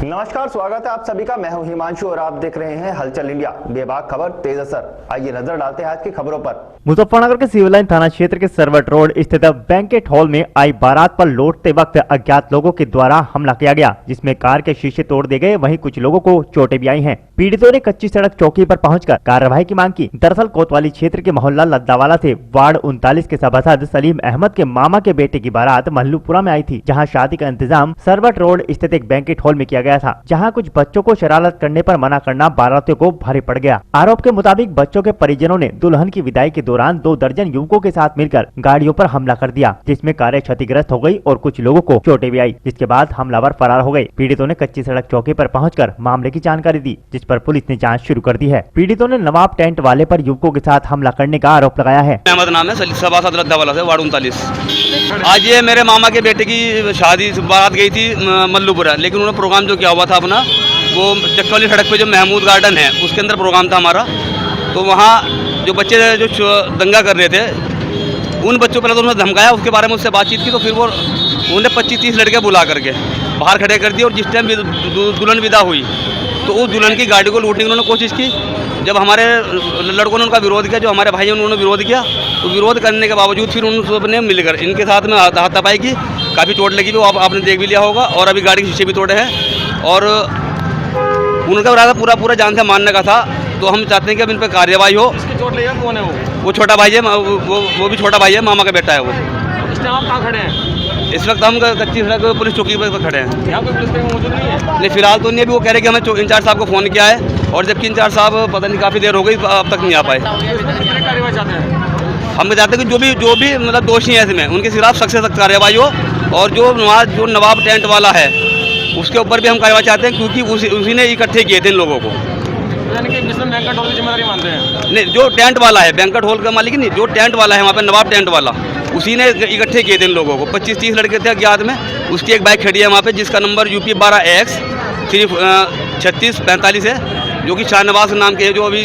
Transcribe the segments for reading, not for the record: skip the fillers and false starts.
नमस्कार, स्वागत है आप सभी का। मैं हूं हिमांशु और आप देख रहे हैं हलचल इंडिया। बेबाक खबर तेज असर। आइए नजर डालते हैं आज की खबरों पर। मुजफ्फरनगर के सिविल लाइन थाना क्षेत्र के सरवट रोड स्थित बैंकेट हॉल में आई बारात पर लौटते वक्त अज्ञात लोगों के द्वारा हमला किया गया, जिसमें कार के शीशे तोड़ दिए गए। वहीं कुछ लोगों को चोटें भी आई हैं। पीड़ितों ने कच्ची सड़क चौकी पर पहुंचकर कार्रवाई की मांग की। दरअसल कोतवाली क्षेत्र के मोहल्ला लद्दावाला से वार्ड 39 के सभासद सलीम अहमद के मामा के बेटे की बारात मल्लूपुरा में आई थी, जहाँ शादी का इंतजाम सरवट रोड स्थित एक बैंकेट हॉल में किया गया था, जहाँ कुछ बच्चों को शरारत करने पर मना करना बारातियों को भारी पड़ गया। आरोप के मुताबिक बच्चों के परिजनों ने दुल्हन की विदाई के दौरान 2 दर्जन युवकों के साथ मिलकर गाड़ियों पर हमला कर दिया, जिसमें कारें क्षतिग्रस्त हो गई और कुछ लोगों को चोटें भी आई, जिसके बाद हमलावर फरार हो गए। पीड़ितों ने कच्ची सड़क चौकी पर पहुंचकर मामले की जानकारी दी, जिस पर पुलिस ने जांच शुरू कर दी है। पीड़ितों ने नवाब टेंट वाले पर युवकों के साथ हमला करने का आरोप लगाया है। अहमद नाम है, सभासद लद्दावाला से वार्ड 39। आज ये मेरे मामा के बेटे की शादी बारात गई थी मल्लूपुरा, लेकिन उन्होंने प्रोग्राम जो किया हुआ था अपना, वो चक्कौली सड़क पे जो महमूद गार्डन है उसके अंदर प्रोग्राम था हमारा। तो वहाँ जो बच्चे जो दंगा कर रहे थे, उन बच्चों पर तो उन्होंने धमकाया। उसके बारे में उससे बातचीत की तो फिर वो उन्हें 25-30 लड़के बुला करके बाहर खड़े कर दिए। और जिस टाइम दुल्हन विदा हुई तो उस दुल्हन की गाड़ी को लूटने की उन्होंने कोशिश की। जब हमारे लड़कों ने उनका विरोध किया, जो हमारे भाई उन्होंने विरोध किया, तो विरोध करने के बावजूद फिर उन सबने मिलकर इनके साथ में हाथापाई की। काफ़ी चोट लगी भी, वो आपने देख भी लिया होगा। और अभी गाड़ी के शीशे भी तोड़े हैं। और उनका इरादा पूरा जान से मारने का था। तो हम चाहते हैं कि अब इन पर कार्रवाई हो। इसकी चोट लगी कौन है? वो छोटा भाई है, वो भी छोटा भाई है, मामा का बेटा है वो। इस टाइम आप कहाँ खड़े हैं? इस वक्त हम कच्ची सड़क पुलिस चौकी पर खड़े हैं। यहाँ कोई पुलिस मौजूद नहीं है? नहीं, फिलहाल तो नहीं। अभी वो कह रहे कि हमें इंचार्ज साहब को फ़ोन किया है, और जबकि इंचार्ज साहब पता नहीं काफ़ी देर हो गई, अब तक नहीं आ पाए। कार्रवाई चाहते हैं? हम चाहते हैं कि जो भी मतलब दोषी हैं इसमें, उनके खिलाफ सख्त से सख्त कार्रवाई हो। और जो नवाब टेंट वाला है उसके ऊपर भी हम कार्रवाई चाहते हैं, क्योंकि उसी ने इकट्ठे किए थे इन लोगों को। यानी कि बैंकेट हॉल की जिम्मेदारी मानते हैं? नहीं, जो टेंट वाला है, बैंकेट हॉल का मालिक नहीं, जो टेंट वाला है वहाँ पे नवाब टेंट वाला, उसी ने इकट्ठे किए थे इन लोगों को। 25-30 लड़के थे अज्ञात में। उसकी एक बाइक खड़ी है वहाँ पे, जिसका नंबर UP 12AX 3645 है, जो कि शाहनवाज नाम के है। जो अभी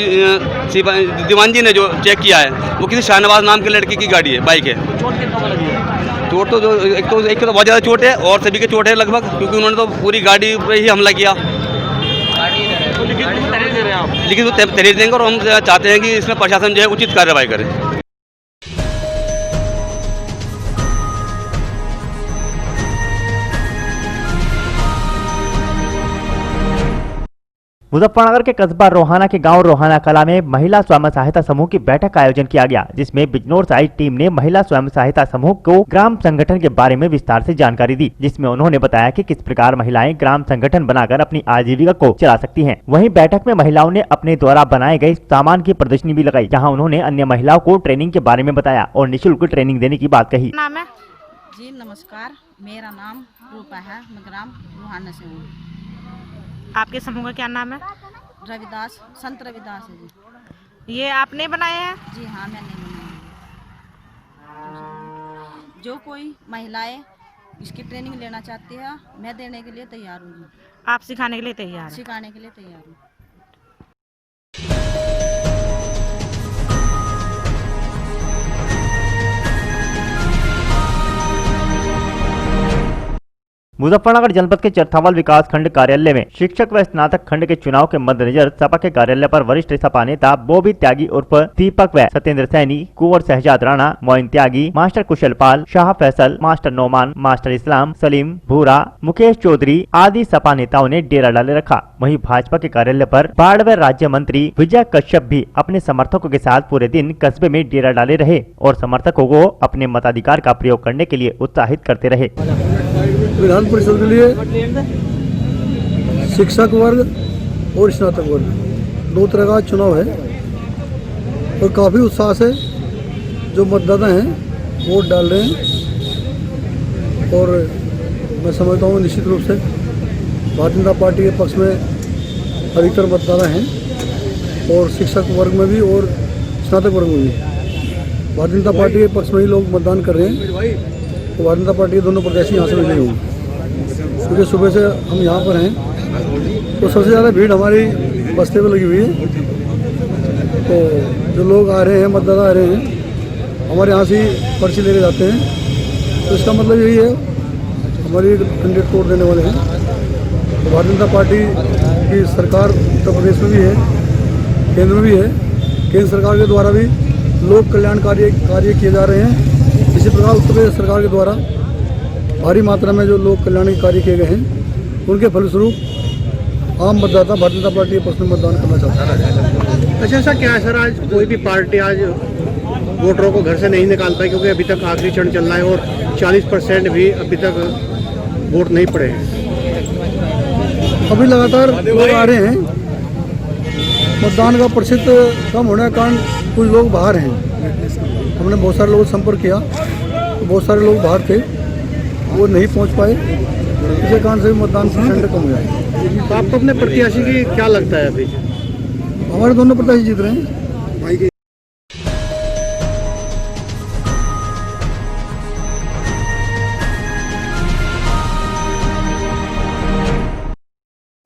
दीवान जी ने जो चेक किया है, वो किसी शाहनवाज नाम के लड़के की गाड़ी है, बाइक है। चोट कितना लगी है? चोट तो एक तो बहुत ज़्यादा चोट है, और सभी के चोट है लगभग, क्योंकि उन्होंने तो पूरी गाड़ी पर ही हमला किया। तो लिखित तहरीर दे रहे हैं आप? लिखित तहरीर देंगे, और हम चाहते हैं कि इसमें प्रशासन जो है उचित कार्रवाई करे। मुजफ्फरनगर के कस्बा रोहाना के गांव रोहाना कला में महिला स्वयं सहायता समूह की बैठक का आयोजन किया गया, जिसमें बिजनौर साइड टीम ने महिला स्वयं सहायता समूह को ग्राम संगठन के बारे में विस्तार से जानकारी दी, जिसमें उन्होंने बताया कि किस प्रकार महिलाएं ग्राम संगठन बनाकर अपनी आजीविका को चला सकती हैं। वहीं बैठक में महिलाओं ने अपने द्वारा बनाए गए सामान की प्रदर्शनी भी लगाई, जहाँ उन्होंने अन्य महिलाओं को ट्रेनिंग के बारे में बताया और निःशुल्क ट्रेनिंग देने की बात कही। नाम है जी, नमस्कार, मेरा नाम रूपा है, मैं ग्राम रोहाना से हूँ। आपके समूह का क्या नाम है? रविदास, संत रविदास है जी। ये आपने बनाए हैं? जी हाँ, मैंने बनाए हैं। जो कोई महिलाएं इसकी ट्रेनिंग लेना चाहती है, मैं देने के लिए तैयार हूँ। आप सिखाने के लिए तैयार हैं? सिखाने के लिए तैयार हूँ। मुजफ्फरनगर जनपद के चरथावल विकास खंड कार्यालय में शिक्षक व स्नातक खंड के चुनाव के मद्देनजर सपा के कार्यालय पर वरिष्ठ सपा नेता बोबी त्यागी उर्फ दीपक व सत्येंद्र सैनी, कुंवर शहजाद राणा, मोइन त्यागी, मास्टर कुशल पाल, शाह फैसल, मास्टर नोमान, मास्टर इस्लाम, सलीम भूरा, मुकेश चौधरी आदि सपा नेताओं ने डेरा डाले रखा। वहीं भाजपा के कार्यालय पर बाढ़ व राज्य मंत्री विजय कश्यप भी अपने समर्थकों के साथ पूरे दिन कस्बे में डेरा डाले रहे और समर्थकों को अपने मताधिकार का प्रयोग करने के लिए उत्साहित करते रहे। विधान परिषद के लिए शिक्षक वर्ग और स्नातक वर्ग 2 तरह का चुनाव है, और काफ़ी उत्साह से जो मतदाता हैं वोट डाल रहे हैं। और मैं समझता हूँ निश्चित रूप से भारतीय जनता पार्टी के पक्ष में अधिकतर मतदाता हैं, और शिक्षक वर्ग में भी और स्नातक वर्ग में भी भारतीय जनता पार्टी के पक्ष में ही लोग मतदान कर रहे हैं। तो भारतीय जनता पार्टी के दोनों प्रत्याशी यहाँ से विजयी होंगे, क्योंकि सुबह से हम यहाँ पर हैं। तो सबसे ज़्यादा भीड़ हमारी बस्ते पे लगी हुई है। तो जो लोग आ रहे हैं, मतदाता आ रहे हैं, हमारे यहाँ से ही पर्ची लेके जाते हैं। तो इसका मतलब यही है, हमारी कैंडिडेट वोट देने वाले हैं। तो भारतीय जनता पार्टी की सरकार उत्तर प्रदेश में भी है, केंद्र में भी है। केंद्र सरकार के द्वारा भी लोक कल्याणकारी कार्य किए जा रहे हैं। इसी प्रकार उत्तर प्रदेश सरकार के द्वारा भारी मात्रा में जो लोक कल्याणकारी कार्य किए गए हैं, उनके फलस्वरूप आम मतदाता भारतीय जनता पार्टी के पक्ष में मतदान करना चाहता है। अच्छा, ऐसा क्या है सर, आज कोई भी पार्टी आज वोटरों को घर से नहीं निकाल पाई क्योंकि अभी तक आखिरी चरण चल रहा है और 40% भी अभी तक वोट नहीं पड़े हैं। अभी लगातार लोग आ रहे हैं। मतदान का प्रतिशत कम होने के कारण कुछ लोग बाहर हैं। हमने बहुत सारे लोगों से संपर्क किया, तो बहुत सारे लोग बाहर थे, वो नहीं पहुंच पाए। इसी कारण से मतदान प्रतिशत कम हुआ है। तो आपको अपने प्रत्याशी की क्या लगता है अभी? हमारे दोनों प्रत्याशी जीत रहे हैं।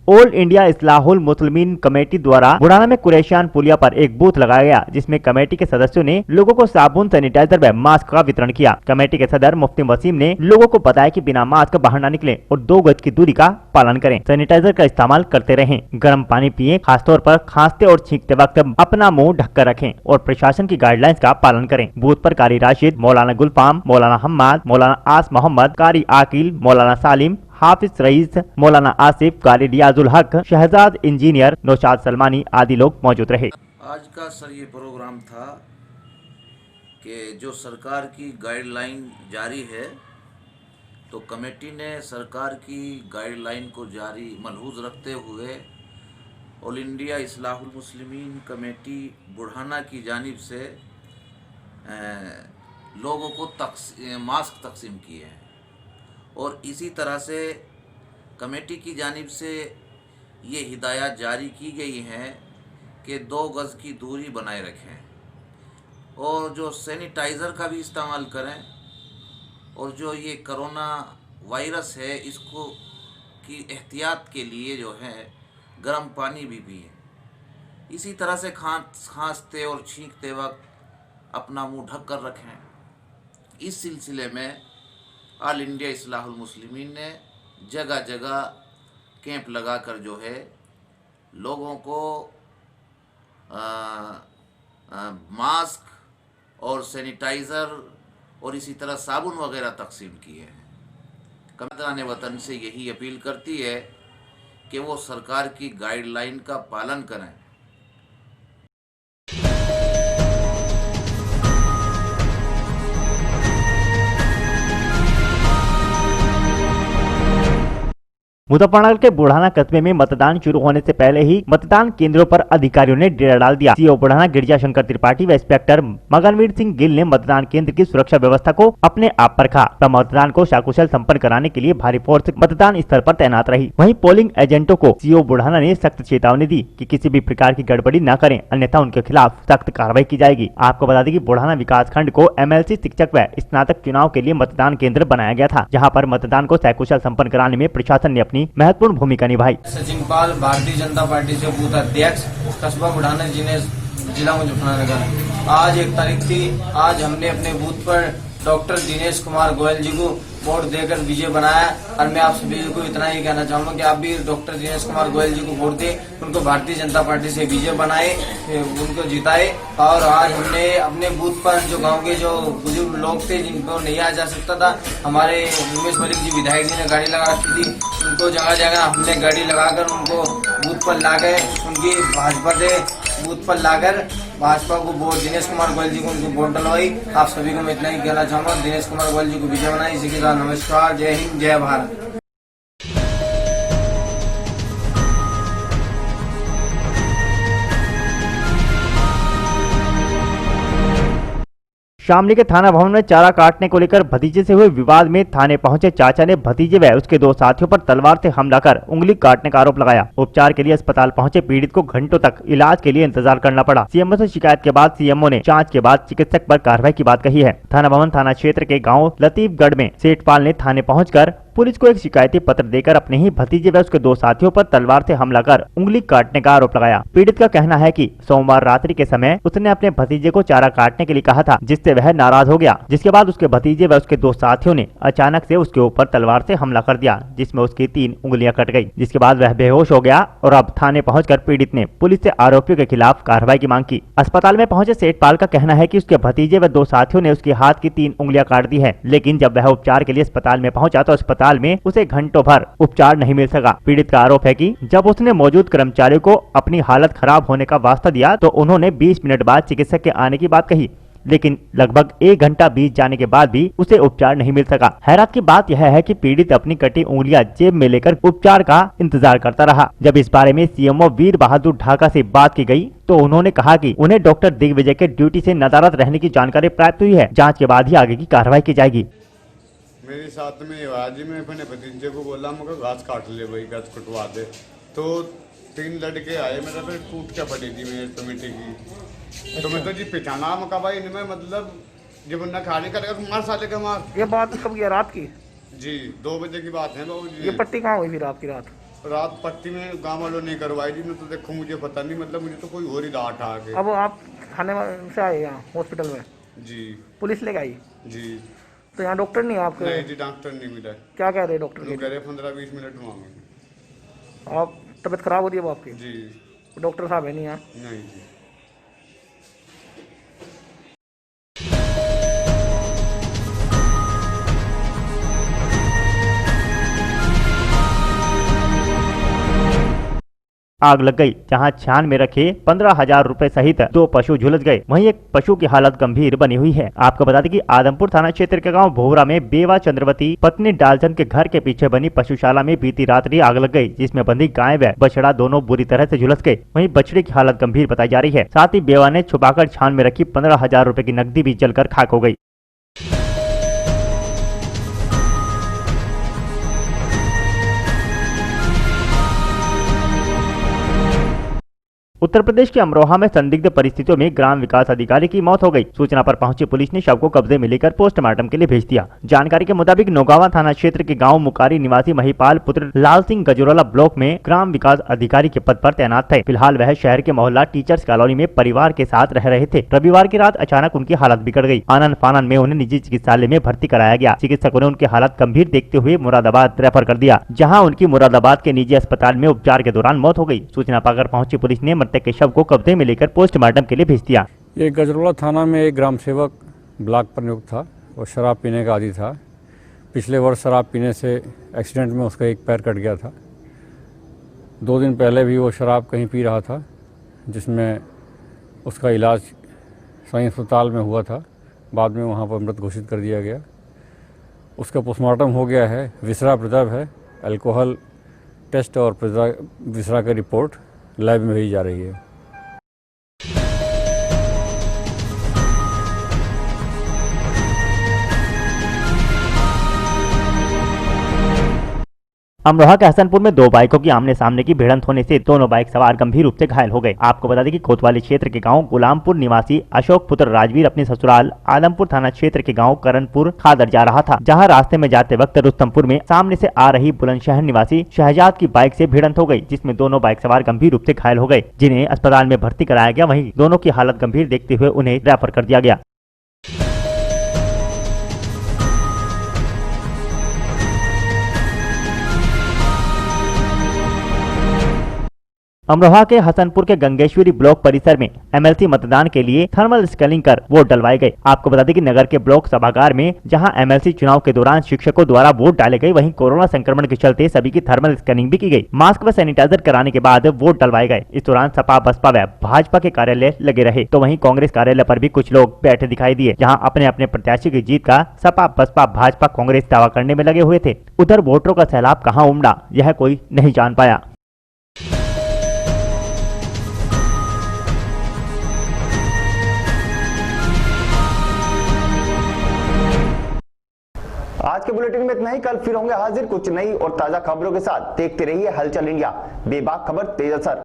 ऑल इंडिया इस्लाहुल मुस्लिमीन कमेटी द्वारा बुढ़ाना में कुरैशियान पुलिया पर एक बूथ लगाया गया, जिसमें कमेटी के सदस्यों ने लोगों को साबुन, सैनिटाइजर व मास्क का वितरण किया। कमेटी के सदर मुफ्ती वसीम ने लोगों को बताया कि बिना मास्क बाहर न निकलें और 2 गज की दूरी का पालन करें, सैनिटाइजर का इस्तेमाल करते रहें, गर्म पानी पिएं, खासतौर पर खांसते और छींकते वक्त अपना मुंह ढककर रखें और प्रशासन की गाइडलाइंस का पालन करें। बूथ पर कारी राशिद, मौलाना गुलफाम, मौलाना हम्माद, मौलाना आस मोहम्मद, कारी आकिल, मौलाना सालिम, हाफिज रईस, मौलाना आसिफ, कारी रियाजुल हक, शहजाद इंजीनियर, नौशाद सलमानी आदि लोग मौजूद रहे। आज का सर ये प्रोग्राम था कि जो सरकार की गाइडलाइन जारी है, तो कमेटी ने सरकार की गाइडलाइन को जारी मलहूज रखते हुए ऑल इंडिया इस्लाहुल मुस्लिमीन कमेटी बुढ़ाना की जानिब से लोगों को मास्क तकसीम किए हैं और इसी तरह से कमेटी की जानिब से ये हिदायत जारी की गई हैं कि 2 गज़ की दूरी बनाए रखें और जो सैनिटाइज़र का भी इस्तेमाल करें और जो ये कोरोना वायरस है इसको की एहतियात के लिए जो है गर्म पानी भी पिएं। इसी तरह से खांसते और छींकते वक्त अपना मुंह ढक कर रखें। इस सिलसिले में ऑल इंडिया इस्लाहुल मुस्लिमीन ने जगह जगह कैंप लगाकर जो है लोगों को मास्क और सैनिटाइज़र और इसी तरह साबुन वगैरह तकसीम किए हैं। कमेटी वतन से यही अपील करती है कि वो सरकार की गाइडलाइन का पालन करें। मुजफ्फरनगर के बुढ़ाना कस्बे में मतदान शुरू होने से पहले ही मतदान केंद्रों पर अधिकारियों ने डेरा डाल दिया। सीओ बुढ़ाना गिरजा शंकर त्रिपाठी व इंस्पेक्टर मगनवीर सिंह गिल ने मतदान केंद्र की सुरक्षा व्यवस्था को अपने आप पर रखा। तब मतदान को सकुशल संपन्न कराने के लिए भारी फोर्स मतदान स्थल पर तैनात रही। वहीं पोलिंग एजेंटों को सीओ बुढ़ाना ने सख्त चेतावनी दी कि किसी भी प्रकार की गड़बड़ी न करें, अन्यथा उनके खिलाफ सख्त कार्रवाई की जाएगी। आपको बता दें कि बुढ़ाना विकास खंड को MLC शिक्षक व स्नातक चुनाव के लिए मतदान केंद्र बनाया गया था, जहाँ पर मतदान को सकुशल संपन्न कराने में प्रशासन ने अपनी महत्वपूर्ण भूमिका निभाई। सचिन पाल, भारतीय जनता पार्टी से बूथ अध्यक्ष, कस्बा बुढ़ाना, जिला मुजफ्फरनगर। आज 1 तारीख थी। आज हमने अपने बूथ पर डॉक्टर दिनेश कुमार गोयल जी को वोट देकर विजय बनाया और मैं आप सभी को इतना ही कहना चाहूंगा कि आप भी डॉक्टर दिनेश कुमार गोयल जी को वोट दें, उनको भारतीय जनता पार्टी से विजय बनाए, उनको जिताए। और आज हमने अपने बूथ पर जो गांव के जो बुजुर्ग लोग थे जिनको नहीं आ जा सकता था, हमारे उमेश मलिक जी विधायक जी ने गाड़ी लगा रखी थी, उनको जगह जगह हमने गाड़ी लगाकर उनको बूथ पर ला गए, उनकी भाजपा से बूथ पर लाकर भाजपा को वोट, दिनेश कुमार गोयल जी को उनको वोट डलवाई। आप सभी को मैं इतना ही कहना चाहूंगा, दिनेश कुमार गोयल जी को विजय बनाई। इसी के साथ नमस्कार, जय हिंद, जय भारत। शामली के थाना भवन में चारा काटने को लेकर भतीजे से हुए विवाद में थाने पहुंचे चाचा ने भतीजे व उसके 2 साथियों पर तलवार से हमला कर उंगली काटने का आरोप लगाया। उपचार के लिए अस्पताल पहुंचे पीड़ित को घंटों तक इलाज के लिए इंतजार करना पड़ा। सीएमओ से शिकायत के बाद सीएमओ ने जांच के बाद चिकित्सक पर कार्रवाई की बात कही है। थाना भवन थाना क्षेत्र के गाँव लतीफगढ़ में सेठपाल ने थाने पहुँच पुलिस को एक शिकायती पत्र देकर अपने ही भतीजे व उसके 2 साथियों पर तलवार से हमला कर उंगली काटने का आरोप लगाया। पीड़ित का कहना है कि सोमवार रात्रि के समय उसने अपने भतीजे को चारा काटने के लिए कहा था, जिससे वह नाराज हो गया। जिसके बाद उसके भतीजे व उसके 2 साथियों ने अचानक से उसके ऊपर तलवार से हमला कर दिया, जिसमें उसकी 3 उंगलियां कट गई। जिसके बाद वह बेहोश हो गया और अब थाने पहुंचकर पीड़ित ने पुलिस से आरोपियों के खिलाफ कार्रवाई की मांग की। अस्पताल में पहुंचे सेठपाल का कहना है कि उसके भतीजे व 2 साथियों ने उसके हाथ की 3 उंगलियां काट दी है, लेकिन जब वह उपचार के लिए अस्पताल में पहुंचा तो अस्पताल में उसे घंटों भर उपचार नहीं मिल सका। पीड़ित का आरोप है कि जब उसने मौजूद कर्मचारियों को अपनी हालत खराब होने का वास्ता दिया तो उन्होंने 20 मिनट बाद चिकित्सक के आने की बात कही, लेकिन लगभग 1 घंटा बीत जाने के बाद भी उसे उपचार नहीं मिल सका। हैरत की बात यह है कि पीड़ित अपनी कटी उंगलियां जेब में लेकर उपचार का इंतजार करता रहा। जब इस बारे में सीएमओ वीर बहादुर ढाका से बात की गई तो उन्होंने कहा कि उन्हें डॉक्टर दिग्विजय के ड्यूटी से नदारद रहने की जानकारी प्राप्त हुई है। जाँच के बाद ही आगे की कार्रवाई की जाएगी। मेरे साथ में आज ही मैं अपने भतीजे को बोला मुझे घास काट ले भाई, घास कटवा दे, तो 3 लड़के आए, मेरा फिर टूट के पड़ी थी मेरे टमाटे की। तो मैं तो जी पिछाना मका भाई इनमें मतलब जब उन्हें खाने का लगा मार साले का मार। ये बात कब की रात की? जी 2 बजे की बात है बाबू जी। ये पट्टी कहाँ हुई फिर आपकी रात पट्टी में गाँव वालों ने करवाई जी। मैं तो देखो मुझे पता नहीं, मतलब मुझे तो कोई और ही रात आ गई। अब आप थाने से आए यहाँ हॉस्पिटल में? जी पुलिस लेके आई? जी। तो यहाँ डॉक्टर नहीं है आपके? नहीं जी डॉक्टर नहीं मिला। क्या कह रहे डॉक्टर? कह रहे 15-20 मिनट मांगे। आप तबीयत खराब हो रही है आपकी? जी। डॉक्टर साहब है नहीं यहाँ? नहीं जी। आग लग गई, जहां छान में रखे 15,000 रुपए सहित 2 पशु झुलस गए। वहीं एक पशु की हालत गंभीर बनी हुई है। आपको बता दें कि आदमपुर थाना क्षेत्र के गांव भोवरा में बेवा चंद्रवती पत्नी डालचंद के घर के पीछे बनी पशुशाला में बीती रात्रि आग लग गई, जिसमें बंधी गाय व बछड़ा दोनों बुरी तरह से झुलस गए। वहीं बछड़े की हालत गंभीर बताई जा रही है। साथ ही बेवा ने छुपाकर छान में रखी 15,000 रुपए की नकदी भी जलकर खाक हो गई। उत्तर प्रदेश के अमरोहा में संदिग्ध परिस्थितियों में ग्राम विकास अधिकारी की मौत हो गई। सूचना पर पहुंची पुलिस ने शव को कब्जे में लेकर पोस्टमार्टम के लिए भेज दिया। जानकारी के मुताबिक नौगावा थाना क्षेत्र के गांव मुकारी निवासी महिपाल पुत्र लाल सिंह गजरोला ब्लॉक में ग्राम विकास अधिकारी के पद पर तैनात थे। फिलहाल वह शहर के मोहल्ला टीचर्स कॉलोनी में परिवार के साथ रह रहे थे। रविवार की रात अचानक उनकी हालत बिगड़ गई। आनन फानन में उन्हें निजी चिकित्सालय में भर्ती कराया गया। चिकित्सकों ने उनकी हालत गंभीर देखते हुए मुरादाबाद रेफर कर दिया, जहाँ उनकी मुरादाबाद के निजी अस्पताल में उपचार के दौरान मौत हो गई। सूचना पाकर पहुंची पुलिस ने मृतक के शव को कब्जे में लेकर पोस्टमार्टम के लिए भेज दिया। ये गजरोला थाना में एक ग्राम सेवक ब्लॉक पर नियुक्त था और शराब पीने का आदी था। पिछले वर्ष शराब पीने से एक्सीडेंट में उसका एक पैर कट गया था। 2 दिन पहले भी वो शराब कहीं पी रहा था, जिसमें उसका इलाज साईं अस्पताल में हुआ था। बाद में वहाँ पर मृत घोषित कर दिया गया। उसका पोस्टमार्टम हो गया है, विसरा प्रिजर्व है। अल्कोहल टेस्ट और विसरा की रिपोर्ट लैब में भेजी जा रही है। अमरोहा के हसनपुर में 2 बाइकों की आमने सामने की भिड़ंत होने से दोनों बाइक सवार गंभीर रूप से घायल हो गए। आपको बता दें कि कोतवाली क्षेत्र के गांव गुलामपुर निवासी अशोक पुत्र राजवीर अपने ससुराल आलमपुर थाना क्षेत्र के गांव करणपुर खादर जा रहा था, जहां रास्ते में जाते वक्त रुस्तमपुर में सामने से आ रही बुलंदशहर निवासी शहजाद की बाइक से भिड़ंत हो गई, जिसमें दोनों बाइक सवार गंभीर रूप से घायल हो गए, जिन्हें अस्पताल में भर्ती कराया गया। वहीं दोनों की हालत गंभीर देखते हुए उन्हें रेफर कर दिया गया। अमरोहा के हसनपुर के गंगेश्वरी ब्लॉक परिसर में एमएलसी मतदान के लिए थर्मल स्कैनिंग कर वोट डलवाए गए। आपको बता दें कि नगर के ब्लॉक सभागार में जहां एमएलसी चुनाव के दौरान शिक्षकों द्वारा वोट डाले गए, वहीं कोरोना संक्रमण के चलते सभी की थर्मल स्कैनिंग भी की गई। मास्क व सैनिटाइजर कराने के बाद वोट डलवाए गए। इस दौरान सपा बसपा व भाजपा के कार्यालय लगे रहे, तो वहीं कांग्रेस कार्यालय पर भी कुछ लोग बैठे दिखाई दिए, जहाँ अपने अपने प्रत्याशी की जीत का सपा बसपा भाजपा कांग्रेस दावा करने में लगे हुए थे। उधर वोटरों का सैलाब कहाँ उमड़ा, यह कोई नहीं जान पाया। आज के बुलेटिन में इतना ही। कल फिर होंगे हाजिर कुछ नई और ताजा खबरों के साथ। देखते रहिए हलचल इंडिया, बेबाक खबर तेज असर।